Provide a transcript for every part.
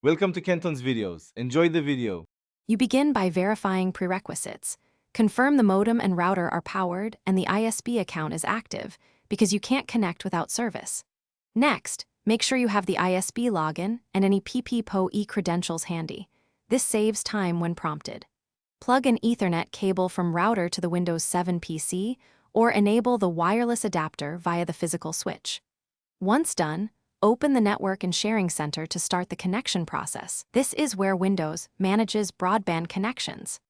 Welcome to Kenton's videos. Enjoy the video. You begin by verifying prerequisites. Confirm the modem and router are powered and the ISP account is active, because you can't connect without service. Next, make sure you have the ISP login and any PPPoE credentials handy. This saves time when prompted. Plug an Ethernet cable from router to the Windows 7 PC or enable the wireless adapter via the physical switch. Once done, open the Network and Sharing Center to start the connection process. This is where Windows manages broadband connections.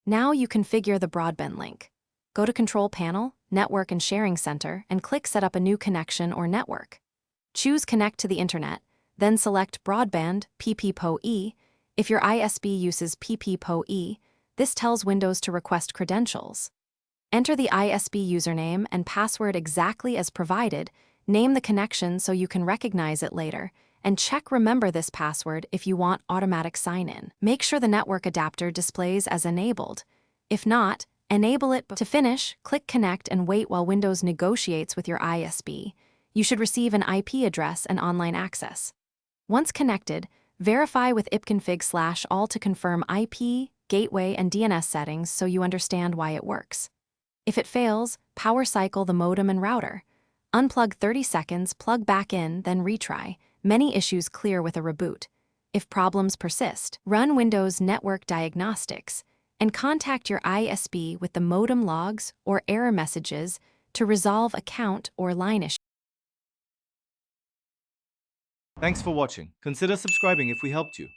Now you configure the broadband link. Go to Control Panel, Network and Sharing Center, and click Set up a new connection or network. Choose Connect to the Internet, then select Broadband, PPPoE. If your ISP uses PPPoE, this tells Windows to request credentials. Enter the ISP username and password exactly as provided. Name the connection so you can recognize it later, and check Remember this password if you want automatic sign-in. Make sure the network adapter displays as enabled. If not, enable it. To finish, click Connect and wait while Windows negotiates with your ISP. You should receive an IP address and online access. Once connected, verify with ipconfig/all to confirm IP, gateway, and DNS settings so you understand why it works. If it fails, power cycle the modem and router. Unplug 30 seconds, plug back in, then retry. Many issues clear with a reboot. If problems persist, run Windows Network Diagnostics and contact your ISP with the modem logs or error messages to resolve account or line issues. Thanks for watching. Consider subscribing if we helped you.